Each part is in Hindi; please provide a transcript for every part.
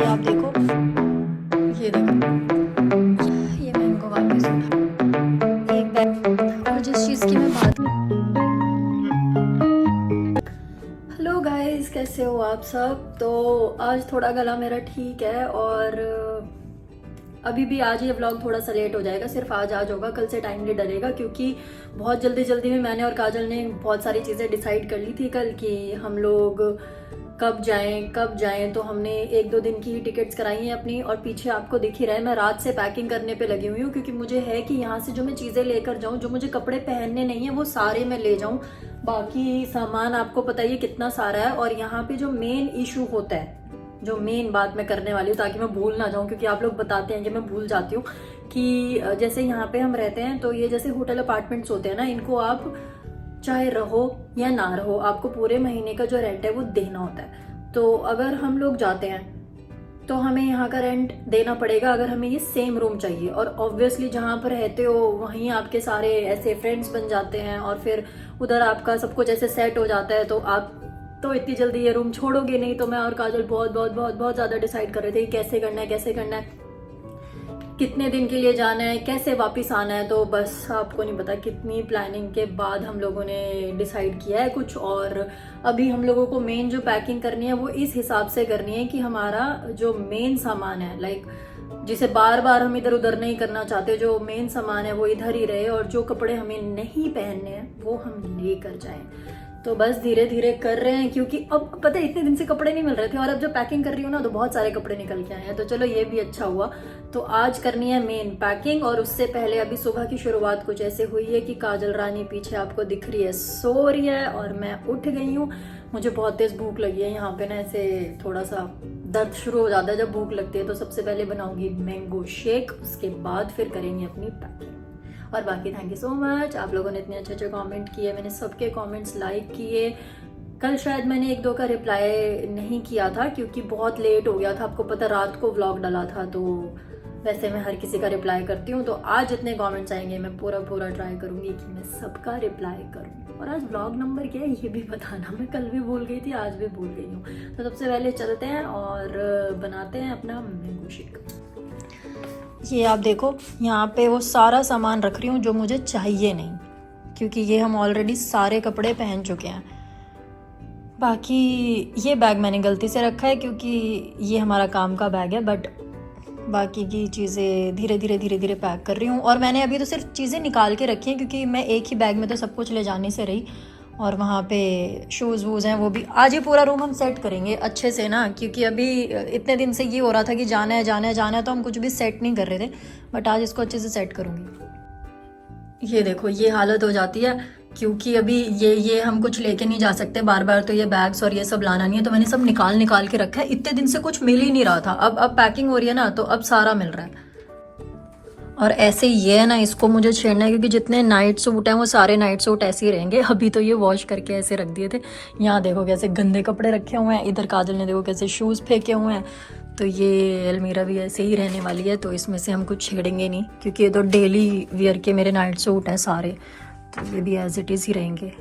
ये आप देखो, ये देखो, ये मैं इनको वापस उठा एक बैग। और जिस चीज़ की मैं बात, हेलो गाइस, कैसे हो आप सब। तो आज थोड़ा गला मेरा ठीक है और अभी भी आज ये व्लॉग थोड़ा सा लेट हो जाएगा, सिर्फ आज होगा, कल से टाइमली डलेगा क्योंकि बहुत जल्दी जल्दी में मैंने और काजल ने बहुत सारी चीज़ें डिसाइड कर ली थी कल कि हम लोग कब जाएं। तो हमने 1-2 दिन की टिकट्स कराई हैं अपनी। और पीछे आपको दिख ही रहा है मैं रात से पैकिंग करने पे लगी हुई हूँ क्योंकि मुझे है कि यहाँ से जो मैं चीज़ें लेकर जाऊँ, जो मुझे कपड़े पहनने नहीं है वो सारे मैं ले जाऊँ। बाकी सामान आपको पता ही है कितना सारा है। और यहाँ पे जो मेन इशू होता है, जो मेन बात मैं करने वाली हूँ ताकि मैं भूल ना जाऊँ, क्योंकि आप लोग बताते हैं कि मैं भूल जाती हूँ, कि जैसे यहाँ पे हम रहते हैं तो ये जैसे होटल अपार्टमेंट्स होते हैं ना, इनको आप चाहे रहो या ना रहो, आपको पूरे महीने का जो रेंट है वो देना होता है। तो अगर हम लोग जाते हैं तो हमें यहाँ का रेंट देना पड़ेगा अगर हमें ये सेम रूम चाहिए। और ऑब्वियसली जहाँ पर रहते हो वहीं आपके सारे ऐसे फ्रेंड्स बन जाते हैं और फिर उधर आपका सब कुछ ऐसे सेट हो जाता है, तो आप तो इतनी जल्दी ये रूम छोड़ोगे नहीं। तो मैं और काजल बहुत बहुत बहुत बहुत ज़्यादा डिसाइड कर रहे थे कि कैसे करना है, कितने दिन के लिए जाना है, कैसे वापस आना है। तो बस आपको नहीं पता कितनी प्लानिंग के बाद हम लोगों ने डिसाइड किया है कुछ। और अभी हम लोगों को मेन जो पैकिंग करनी है वो इस हिसाब से करनी है कि हमारा जो मेन सामान है, लाइक जिसे बार बार हम इधर उधर नहीं करना चाहते, जो मेन सामान है वो इधर ही रहे और जो कपड़े हमें नहीं पहनने हैं वो हम लेकर जाएं। तो बस धीरे धीरे कर रहे हैं क्योंकि अब पता है इतने दिन से कपड़े नहीं मिल रहे थे और अब जब पैकिंग कर रही हूँ ना तो बहुत सारे कपड़े निकल के आए हैं। तो चलो ये भी अच्छा हुआ। तो आज करनी है मेन पैकिंग। और उससे पहले अभी सुबह की शुरुआत कुछ ऐसे हुई है कि काजल रानी पीछे आपको दिख रही है, सो रही है और मैं उठ गई हूँ। मुझे बहुत तेज भूख लगी है। यहाँ पे ना ऐसे थोड़ा सा दर्द शुरू हो जाता है जब भूख लगती है। तो सबसे पहले बनाऊंगी मैंगो शेक, उसके बाद फिर करेंगे अपनी पैकिंग। और बाकी थैंक यू सो मच, आप लोगों ने इतने अच्छे अच्छे कमेंट किए, मैंने सबके कमेंट्स लाइक किए। कल शायद मैंने 1-2 का रिप्लाई नहीं किया था क्योंकि बहुत लेट हो गया था, आपको पता रात को व्लॉग डाला था। तो वैसे मैं हर किसी का रिप्लाई करती हूँ। तो आज जितने कमेंट्स आएंगे मैं पूरा ट्राई करूंगी कि मैं सबका रिप्लाई करूँ। और आज व्लॉग नंबर क्या है ये भी बताना, मैं कल भी भूल गई थी, आज भी भूल गई हूँ। तो सबसे पहले चलते हैं और बनाते हैं अपना मैंगो शेक। ये आप देखो, यहाँ पे वो सारा सामान रख रही हूँ जो मुझे चाहिए नहीं, क्योंकि ये हम ऑलरेडी सारे कपड़े पहन चुके हैं। बाकी ये बैग मैंने गलती से रखा है क्योंकि ये हमारा काम का बैग है, बट बाकी की चीज़ें धीरे धीरे पैक कर रही हूँ। और मैंने अभी तो सिर्फ चीज़ें निकाल के रखी हैं क्योंकि मैं एक ही बैग में तो सब कुछ ले जाने से रही। और वहाँ पे शूज़ वूज़ हैं, वो भी आज ही पूरा रूम हम सेट करेंगे अच्छे से ना, क्योंकि अभी इतने दिन से ये हो रहा था कि जाना है तो हम कुछ भी सेट नहीं कर रहे थे। बट आज इसको अच्छे से सेट करूँगी। ये देखो, ये हालत हो जाती है क्योंकि अभी ये हम कुछ लेके नहीं जा सकते बार बार, तो ये बैग्स और ये सब लाना नहीं है। तो मैंने सब निकाल के रखा है। इतने दिन से कुछ मिल ही नहीं रहा था, अब पैकिंग हो रही है ना तो अब सारा मिल रहा है। और ऐसे ये है ना, इसको मुझे छेड़ना है क्योंकि जितने नाइट सूट हैं वो सारे नाइट सूट ऐसे ही रहेंगे। अभी तो ये वॉश करके ऐसे रख दिए थे। यहाँ देखो कैसे गंदे कपड़े रखे हुए हैं, इधर काजल ने देखो कैसे शूज़ फेंके हुए हैं। तो ये अलमीरा भी ऐसे ही रहने वाली है, तो इसमें से हम कुछ छेड़ेंगे नहीं क्योंकि ये तो डेली वियर के मेरे नाइट सूट हैं सारे, तो ये भी एज इट इज़ ही रहेंगे।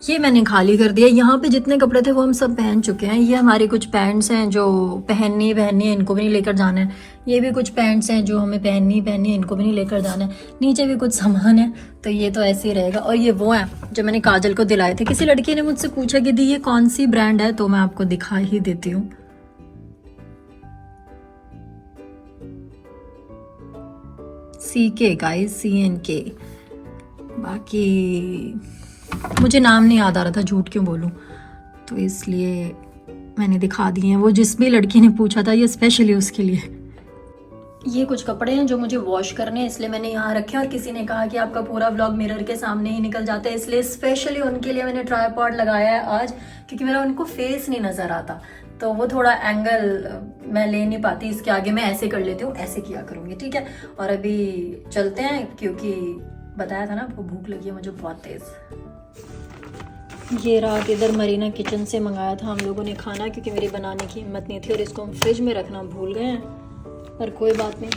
ये मैंने खाली कर दिया। यहाँ पे जितने कपड़े थे वो हम सब पहन चुके हैं। ये हमारी कुछ पैंट्स हैं जो पहननी है, इनको भी नहीं लेकर जाना है। ये भी कुछ पैंट्स हैं जो हमें पहननी है, इनको भी नहीं लेकर जाना है। नीचे भी कुछ सामान है, तो ये तो ऐसे ही रहेगा। और ये वो हैं जो मैंने काजल को दिलाए थे। किसी लड़की ने मुझसे पूछा कि दी ये कौन सी ब्रांड है, तो मैं आपको दिखा ही देती हूँ। CK guys, CNK। बाकी मुझे नाम नहीं याद आ रहा था, झूठ क्यों बोलूं, तो इसलिए मैंने दिखा दिए हैं। वो जिस भी लड़की ने पूछा था ये स्पेशली उसके लिए। ये कुछ कपड़े हैं जो मुझे वॉश करने हैं, इसलिए मैंने यहाँ रखे। और किसी ने कहा कि आपका पूरा व्लॉग मिरर के सामने ही निकल जाता है, इसलिए स्पेशली उनके लिए मैंने ट्राइपॉड लगाया है आज, क्योंकि मेरा उनको फेस नहीं नजर आता। तो वो थोड़ा एंगल मैं ले नहीं पाती, इसके आगे मैं ऐसे कर लेती हूँ, ऐसे किया करूँगी, ठीक है। और अभी चलते हैं क्योंकि बताया था ना आपको भूख लगी है मुझे बहुत तेज़। ये रात इधर मरीना किचन से मंगाया था हम लोगों ने खाना, क्योंकि मेरी बनाने की हिम्मत नहीं थी और इसको हम फ्रिज में रखना भूल गए हैं, पर कोई बात नहीं।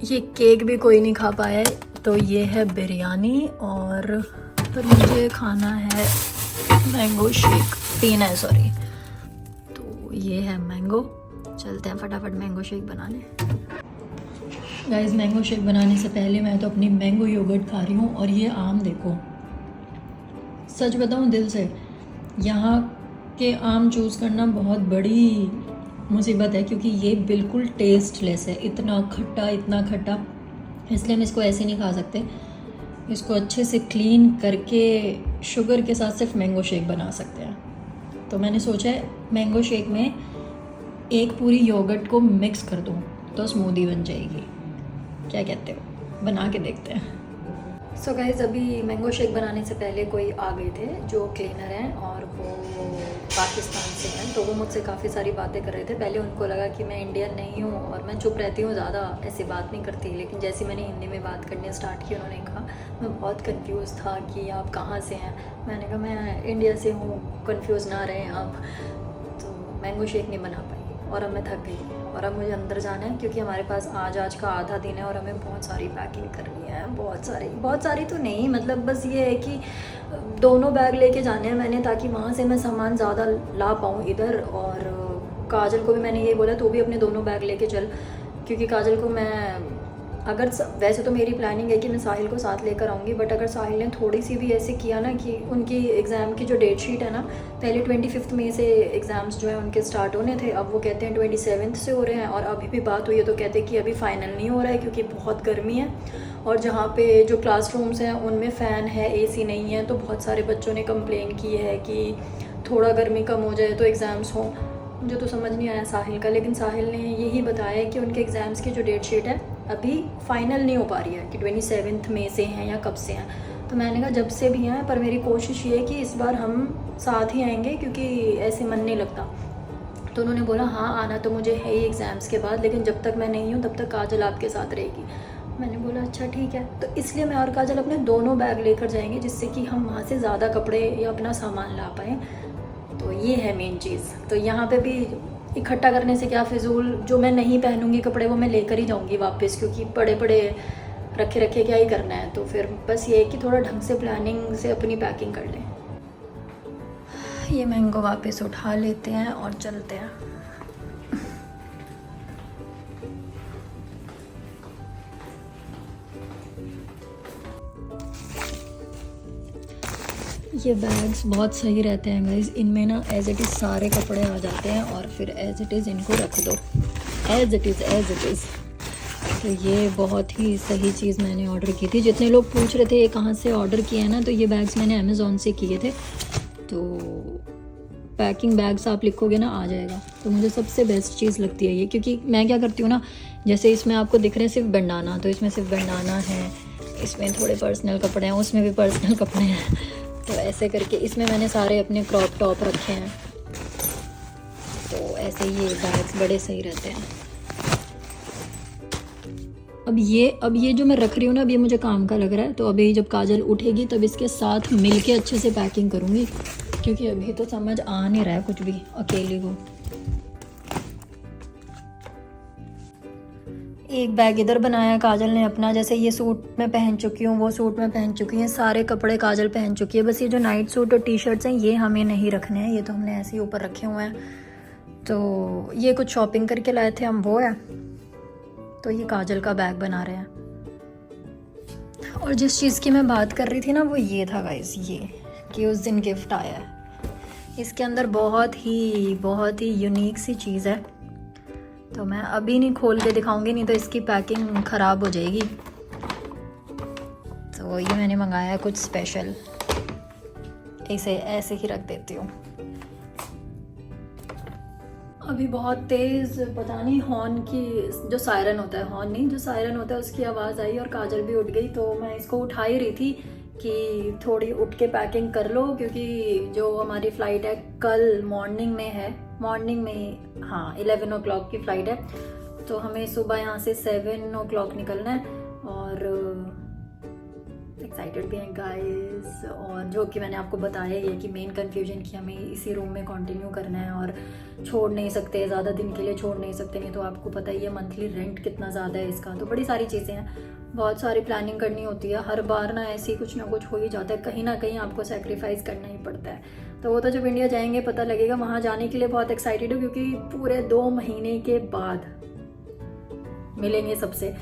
ये केक भी कोई नहीं खा पाया है। तो ये है बिरयानी और पर मुझे खाना है मैंगो शेक, पीना है सॉरी। तो ये है मैंगो, चलते हैं फटाफट मैंगो शेक बनाने। गाइस मैंगो शेक बनाने से पहले मैं तो अपनी मैंगो योगर्ट खा रही हूँ। और ये आम देखो, सच बताऊँ दिल से, यहाँ के आम चूज़ करना बहुत बड़ी मुसीबत है, क्योंकि ये बिल्कुल टेस्टलेस है, इतना खट्टा। इसलिए हम इसको ऐसे नहीं खा सकते, इसको अच्छे से क्लीन करके शुगर के साथ सिर्फ मैंगो शेक बना सकते हैं। तो मैंने सोचा है मैंगो शेक में एक पूरी योगर्ट को मिक्स कर दूँ तो स्मूदी बन जाएगी। क्या कहते हो, बना के देखते हैं। सो गाइस अभी मैंगो शेक बनाने से पहले कोई आ गए थे जो क्लीनर हैं, और वो पाकिस्तान से हैं। तो वो मुझसे काफ़ी सारी बातें कर रहे थे। पहले उनको लगा कि मैं इंडियन नहीं हूँ और मैं चुप रहती हूँ, ज़्यादा ऐसे बात नहीं करती। लेकिन जैसे मैंने हिंदी में बात करनी स्टार्ट की, उन्होंने कहा, मैं बहुत कंफ्यूज था कि आप कहाँ से हैं। मैंने कहा मैं इंडिया से हूँ, कंफ्यूज ना रहें आप। तो मैंगो शेक नहीं बना पाई और अब मैं थक गई और अब मुझे अंदर जाना है, क्योंकि हमारे पास आज का आधा दिन है और हमें बहुत सारी पैकिंग करनी है। बहुत सारी तो नहीं, मतलब बस ये है कि दोनों बैग लेके जाने हैं मैंने, ताकि वहाँ से मैं सामान ज़्यादा ला पाऊँ इधर। और काजल को भी मैंने ये बोला, तू भी अपने दोनों बैग लेके चल, क्योंकि काजल को मैं वैसे तो मेरी प्लानिंग है कि मैं साहिल को साथ लेकर आऊँगी, बट अगर साहिल ने थोड़ी सी भी ऐसे किया ना कि उनकी एग्ज़ाम की जो डेट शीट है ना, पहले 25 मई से एग्ज़ाम्स जो है उनके स्टार्ट होने थे, अब वो कहते हैं 27 से हो रहे हैं। और अभी भी बात हुई है तो कहते हैं कि अभी फ़ाइनल नहीं हो रहा है, क्योंकि बहुत गर्मी है और जहाँ पे जो क्लासरूम्स हैं उनमें फ़ैन है, AC नहीं है। तो बहुत सारे बच्चों ने कंप्लेन की है कि थोड़ा गर्मी कम हो जाए तो एग्ज़ाम्स हों। मुझे तो समझ नहीं आया साहिल का, लेकिन साहिल ने यही बताया कि उनके एग्ज़ाम्स की जो डेट शीट है अभी फ़ाइनल नहीं हो पा रही है कि 27 मई से हैं या कब से हैं। तो मैंने कहा जब से भी हैं, पर मेरी कोशिश ये है कि इस बार हम साथ ही आएंगे, क्योंकि ऐसे मन नहीं लगता। तो उन्होंने बोला हाँ आना तो मुझे है ही एग्ज़ाम्स के बाद, लेकिन जब तक मैं नहीं हूँ तब तक काजल आपके साथ रहेगी। मैंने बोला अच्छा ठीक है। तो इसलिए मैं और काजल अपने दोनों बैग लेकर जाएंगे, जिससे कि हम वहाँ से ज़्यादा कपड़े या अपना सामान ला पाएँ। तो ये है मेन चीज़। तो यहाँ पे भी इकट्ठा करने से क्या, फिजूल जो मैं नहीं पहनूंगी कपड़े वो मैं लेकर ही जाऊँगी वापस, क्योंकि पड़े पड़े रखे क्या ही करना है। तो फिर बस ये है कि थोड़ा ढंग से प्लानिंग से अपनी पैकिंग कर लें। ये मैंगो वापस उठा लेते हैं और चलते हैं। ये बैग्स बहुत सही रहते हैं गाइस, इनमें ना एज इट इज़ सारे कपड़े आ जाते हैं और फिर एज इट इज़ इनको रख दो, एज इट इज़। तो ये बहुत ही सही चीज़ मैंने ऑर्डर की थी। जितने लोग पूछ रहे थे ये कहाँ से ऑर्डर किया है ना, तो ये बैग्स मैंने अमेज़ॉन से किए थे। तो पैकिंग बैग्स आप लिखोगे ना आ जाएगा। तो मुझे सबसे बेस्ट चीज़ लगती है ये, क्योंकि मैं क्या करती हूँ ना, जैसे इसमें आपको दिख रहे हैं सिर्फ बंडाना, तो इसमें सिर्फ बंडाना है, इसमें थोड़े पर्सनल कपड़े हैं, उसमें भी पर्सनल कपड़े हैं। तो ऐसे करके इसमें मैंने सारे अपने क्रॉप टॉप रखे हैं। तो ऐसे ये बैग्स बड़े सही रहते हैं। अब ये जो मैं रख रही हूँ ना, अब ये मुझे काम का लग रहा है। तो अभी जब काजल उठेगी तब इसके साथ मिलके अच्छे से पैकिंग करूँगी, क्योंकि अभी तो समझ आ नहीं रहा है कुछ भी अकेले को। एक बैग इधर बनाया काजल ने अपना, जैसे ये सूट मैं पहन चुकी हूँ, वो सूट मैं पहन चुकी हूँ, सारे कपड़े काजल पहन चुकी है। बस ये जो नाइट सूट और टी-शर्ट्स हैं ये हमें नहीं रखने हैं, ये तो हमने ऐसे ही ऊपर रखे हुए हैं। तो ये कुछ शॉपिंग करके लाए थे हम, वो है। तो ये काजल का बैग बना रहे हैं। और जिस चीज़ की मैं बात कर रही थी ना, वो ये था गाइस, ये कि उस दिन गिफ्ट आया है। इसके अंदर बहुत ही यूनिक सी चीज़ है। तो मैं अभी नहीं खोल के दिखाऊंगी, नहीं तो इसकी पैकिंग ख़राब हो जाएगी। तो ये मैंने मंगाया है कुछ स्पेशल, इसे ऐसे ही रख देती हूँ। अभी बहुत तेज़ पता नहीं हॉर्न की, जो सायरन होता है, हॉर्न नहीं, जो सायरन होता है उसकी आवाज़ आई और काजल भी उठ गई। तो मैं इसको उठा ही रही थी कि थोड़ी उठ के पैकिंग कर लो, क्योंकि जो हमारी फ़्लाइट है कल मॉर्निंग में हाँ 11 o'clock की फ़्लाइट है। तो हमें सुबह यहाँ से 7 o'clock निकलना है। और एक्साइटेड भी हैं गाइस। और जो कि मैंने आपको बताया ही है कि मेन कन्फ्यूजन कि हमें इसी रूम में कंटिन्यू करना है और छोड़ नहीं सकते, ज़्यादा दिन के लिए छोड़ नहीं सकते, नहीं तो आपको पता ही है मंथली रेंट कितना ज़्यादा है इसका। तो बड़ी सारी चीज़ें हैं, बहुत सारी प्लानिंग करनी होती है, हर बार ना ऐसी कुछ ना कुछ हो ही जाता है, कहीं ना कहीं आपको सेक्रीफाइस करना ही पड़ता है। तो वो तो जब इंडिया जाएंगे पता लगेगा। वहाँ जाने के लिए बहुत एक्साइटेड हूँ क्योंकि पूरे 2 महीने के बाद मिलेंगे सबसे।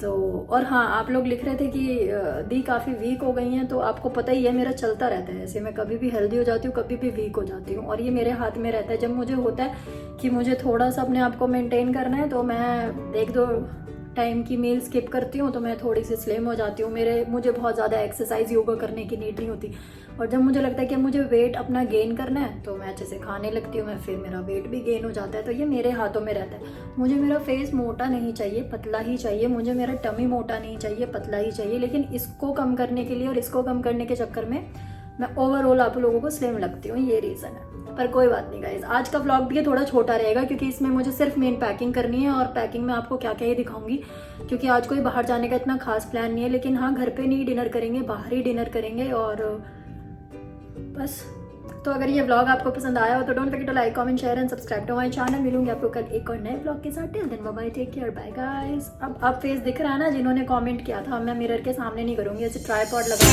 तो और हाँ, आप लोग लिख रहे थे कि दी काफ़ी वीक हो गई हैं, तो आपको पता ही है मेरा चलता रहता है ऐसे, मैं कभी भी हेल्दी हो जाती हूँ, कभी भी वीक हो जाती हूँ, और ये मेरे हाथ में रहता है। जब मुझे होता है कि मुझे थोड़ा सा अपने आप को मेंटेन करना है तो मैं 1-2 टाइम की मील स्किप करती हूँ, तो मैं थोड़ी सी स्लिम हो जाती हूँ। मुझे बहुत ज़्यादा एक्सरसाइज योगा करने की नीड नहीं होती। और जब मुझे लगता है कि मुझे वेट अपना गेन करना है तो मैं अच्छे से खाने लगती हूँ, मैं फिर मेरा वेट भी गेन हो जाता है। तो ये मेरे हाथों में रहता है। मुझे मेरा फेस मोटा नहीं चाहिए, पतला ही चाहिए। मुझे मेरा टमी मोटा नहीं चाहिए, पतला ही चाहिए। लेकिन इसको कम करने के लिए और इसको कम करने के चक्कर में मैं ओवरऑल आप लोगों को स्लिम लगती हूँ, ये रीज़न है। पर कोई बात नहीं गाइज, आज का व्लॉग भी थोड़ा छोटा रहेगा क्योंकि इसमें मुझे सिर्फ मेन पैकिंग करनी है, और पैकिंग में आपको क्या क्या ही दिखाऊंगी क्योंकि आज कोई बाहर जाने का इतना खास प्लान नहीं है। लेकिन हाँ, घर पे नहीं डिनर करेंगे, बाहर ही डिनर करेंगे। और बस, तो अगर ये व्लॉग आपको पसंद आया हो तो don't forget to like, comment, share and subscribe to my channel. मिलूंगी आपको कल एक और नए व्लॉग के साथ। Till then bye bye, take care, bye guys. अब फेस दिख रहा है ना जिन्होंने कमेंट किया था, मैं मिरर के सामने नहीं करूंगी, ऐसे ट्राइपॉड लगा